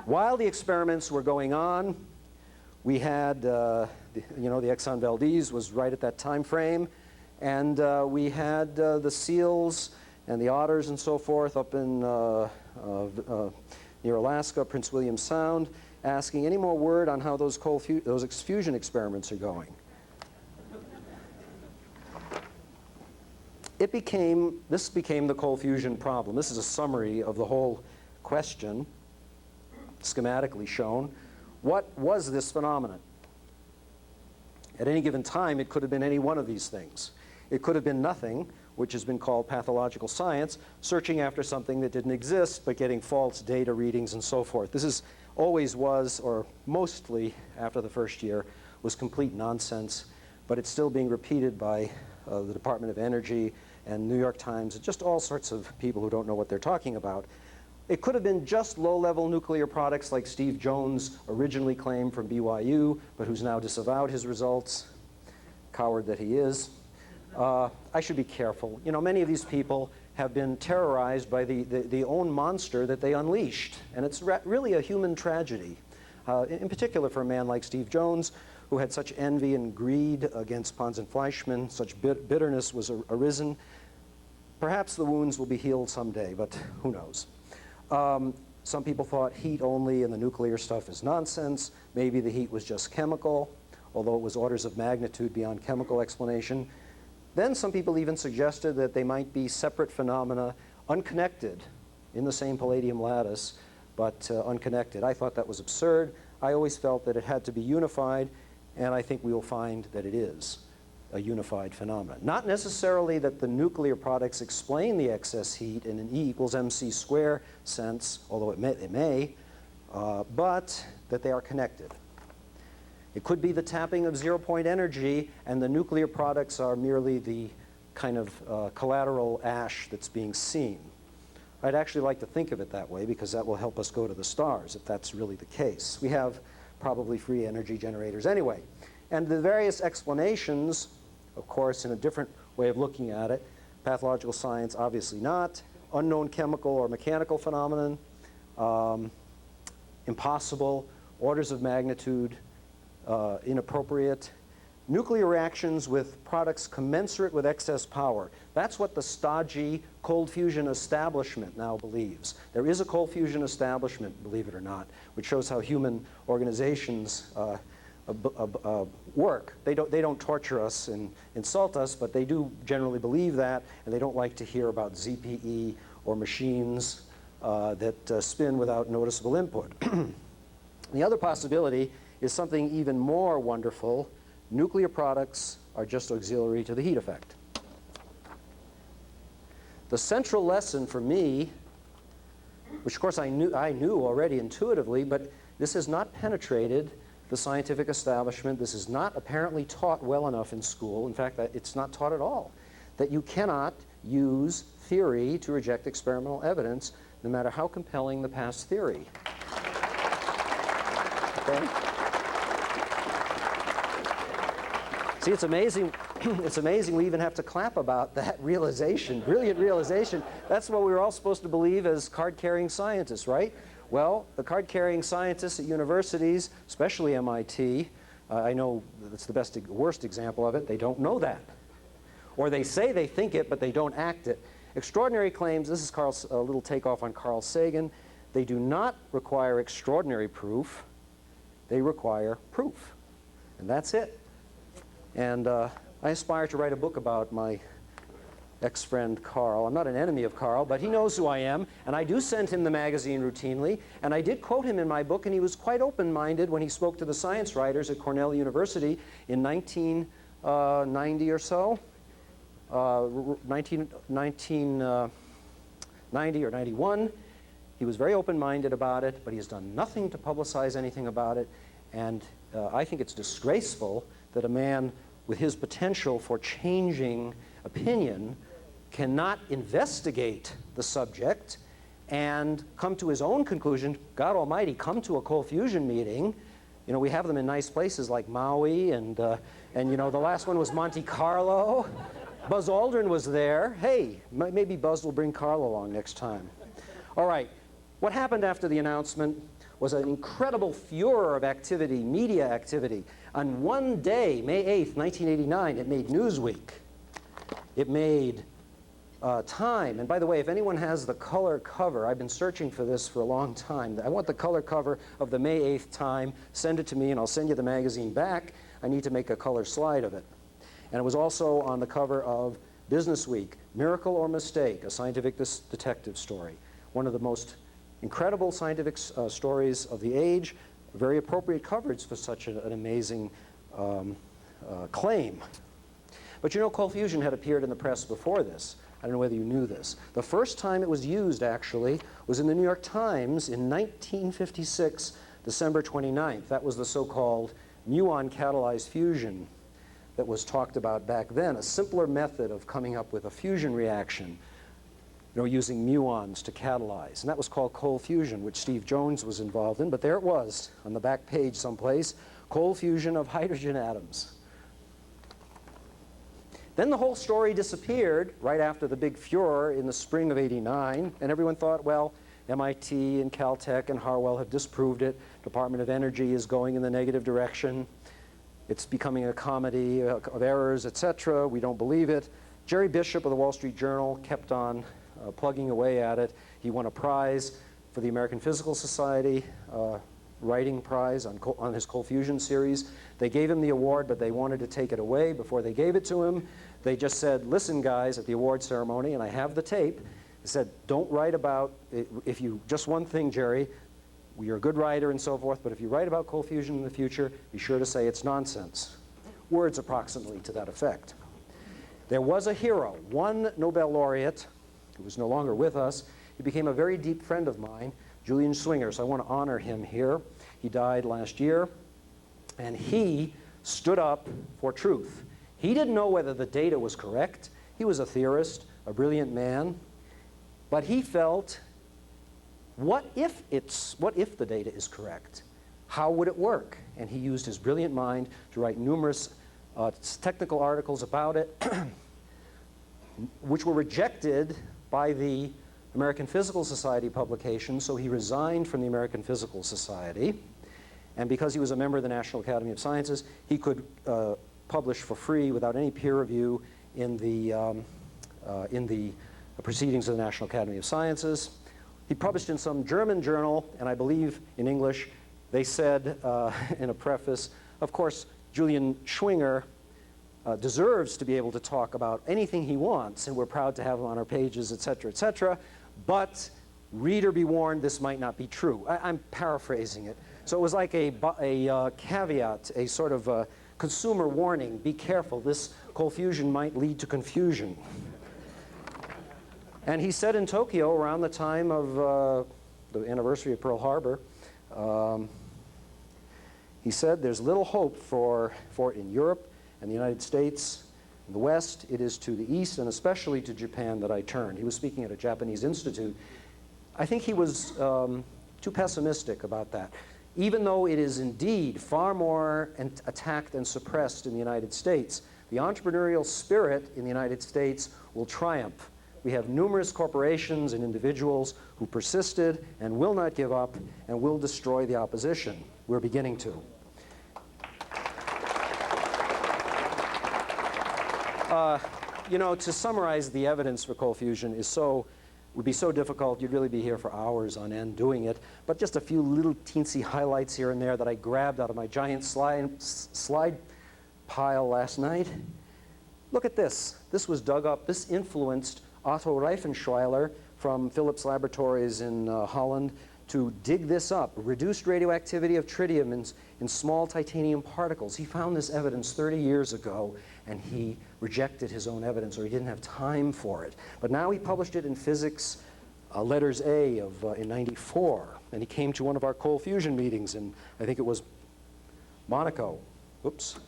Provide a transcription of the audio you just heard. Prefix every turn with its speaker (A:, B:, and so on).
A: While the experiments were going on, we had, the Exxon Valdez was right at that time frame, and we had the seals and the otters and so forth up in near Alaska, Prince William Sound, asking any more word on how those fusion experiments are going. This became the cold fusion problem. This is a summary of the whole question, schematically shown. What was this phenomenon? At any given time, it could have been any one of these things. It could have been nothing, which has been called pathological science, searching after something that didn't exist, but getting false data readings and so forth. This always was, or mostly after the first year, was complete nonsense, but it's still being repeated by the Department of Energy and New York Times, and just all sorts of people who don't know what they're talking about. It could have been just low-level nuclear products like Steve Jones originally claimed from BYU, but who's now disavowed his results. Coward that he is. I should be careful. You know, many of these people have been terrorized by the own monster that they unleashed, and it's really a human tragedy. In particular for a man like Steve Jones, who had such envy and greed against Pons and Fleischmann, such bitterness was arisen. Perhaps the wounds will be healed someday, but who knows? Some people thought heat only and the nuclear stuff is nonsense. Maybe the heat was just chemical, although it was orders of magnitude beyond chemical explanation. Then some people even suggested that they might be separate phenomena, unconnected in the same palladium lattice, but unconnected. I thought that was absurd. I always felt that it had to be unified, and I think we will find that it is a unified phenomenon. Not necessarily that the nuclear products explain the excess heat in an E equals mc square sense, although it may, but that they are connected. It could be the tapping of zero-point energy, and the nuclear products are merely the kind of collateral ash that's being seen. I'd actually like to think of it that way, because that will help us go to the stars, if that's really the case. We have probably free energy generators anyway. And the various explanations, of course, in a different way of looking at it, pathological science, obviously not, unknown chemical or mechanical phenomenon, impossible, orders of magnitude, inappropriate, nuclear reactions with products commensurate with excess power. That's what the stodgy cold fusion establishment now believes. There is a cold fusion establishment, believe it or not, which shows how human organizations work. They don't torture us and insult us, but they do generally believe that, and they don't like to hear about ZPE or machines that spin without noticeable input. The other possibility is something even more wonderful. Nuclear products are just auxiliary to the heat effect. The central lesson for me, which of course I knew already intuitively, but this has not penetrated the scientific establishment. This is not apparently taught well enough in school. In fact, it's not taught at all. That you cannot use theory to reject experimental evidence, no matter how compelling the past theory. Okay? See, it's amazing. It's amazing we even have to clap about that realization, brilliant realization. That's what we were all supposed to believe as card-carrying scientists, right? Well, the card-carrying scientists at universities, especially MIT, I know that's the worst example of it. They don't know that. Or they say they think it, but they don't act it. Extraordinary claims, this is a little takeoff on Carl Sagan. They do not require extraordinary proof. They require proof. And that's it. And I aspire to write a book about my ex-friend Carl. I'm not an enemy of Carl, but he knows who I am, and I do send him the magazine routinely, and I did quote him in my book, and he was quite open-minded when he spoke to the science writers at Cornell University in 1990 or so, 1990 or 91. He was very open-minded about it, but he has done nothing to publicize anything about it, and I think it's disgraceful that a man with his potential for changing opinion cannot investigate the subject and come to his own conclusion. God Almighty, come to a cold fusion meeting. You know, we have them in nice places like Maui, and you know, the last one was Monte Carlo. Buzz Aldrin was there. Hey, maybe Buzz will bring Carl along next time. All right, What happened after the announcement was an incredible furor of activity, media activity. On one day, May 8th, 1989, it made Newsweek. It made Time. And by the way, if anyone has the color cover, I've been searching for this for a long time. I want the color cover of the May 8th Time. Send it to me and I'll send you the magazine back. I need to make a color slide of it. And it was also on the cover of Business Week, Miracle or Mistake, a scientific detective story. One of the most incredible scientific stories of the age, very appropriate coverage for such an amazing claim. But you know, cold fusion had appeared in the press before this. I don't know whether you knew this. The first time it was used, actually, was in the New York Times in 1956, December 29th. That was the so-called muon-catalyzed fusion that was talked about back then, a simpler method of coming up with a fusion reaction, you know, using muons to catalyze. And that was called cold fusion, which Steve Jones was involved in. But there it was on the back page someplace, cold fusion of hydrogen atoms. Then the whole story disappeared right after the big furor in the spring of '89, and everyone thought, well, MIT and Caltech and Harwell have disproved it. Department of Energy is going in the negative direction. It's becoming a comedy of errors, etc. We don't believe it. Jerry Bishop of the Wall Street Journal kept on plugging away at it. He won a prize for the American Physical Society writing prize on his cold fusion series. They gave him the award, but they wanted to take it away before they gave it to him. They just said, listen, guys, at the award ceremony, and I have the tape, they said, don't write about, if you, just one thing, Jerry, you're a good writer and so forth, but if you write about cold fusion in the future, be sure to say it's nonsense. Words approximately to that effect. There was a hero, one Nobel laureate, who was no longer with us. He became a very deep friend of mine, Julian Swinger, so I want to honor him here. He died last year, and he stood up for truth. He didn't know whether the data was correct. He was a theorist, a brilliant man, but he felt, what if the data is correct? How would it work? And he used his brilliant mind to write numerous technical articles about it, which were rejected by the American Physical Society publication, so he resigned from the American Physical Society. And because he was a member of the National Academy of Sciences, he could publish for free without any peer review in the proceedings of the National Academy of Sciences. He published in some German journal, and I believe in English, they said in a preface, of course, Julian Swinger deserves to be able to talk about anything he wants, and we're proud to have him on our pages, etc., etc., but reader be warned, this might not be true. I'm paraphrasing it. So it was like a caveat, a sort of a consumer warning, be careful, this cold fusion might lead to confusion. And he said in Tokyo around the time of the anniversary of Pearl Harbor, he said, there's little hope for it in Europe and the United States. In the West, it is to the East, and especially to Japan, that I turn. He was speaking at a Japanese institute. I think he was too pessimistic about that. Even though it is indeed far more attacked and suppressed in the United States, the entrepreneurial spirit in the United States will triumph. We have numerous corporations and individuals who persisted and will not give up and will destroy the opposition. We're beginning to. You know, to summarize the evidence for cold fusion would be so difficult. You'd really be here for hours on end doing it. But just a few little teensy highlights here and there that I grabbed out of my giant slide pile last night. Look at this. This was dug up. This influenced Otto Reifenschweiler from Philips Laboratories in Holland to dig this up. Reduced radioactivity of tritium in small titanium particles. He found this evidence 30 years ago, and he rejected his own evidence, or he didn't have time for it. But now he published it in Physics Letters A in '94, and he came to one of our cold fusion meetings in, I think it was Monaco. Oops.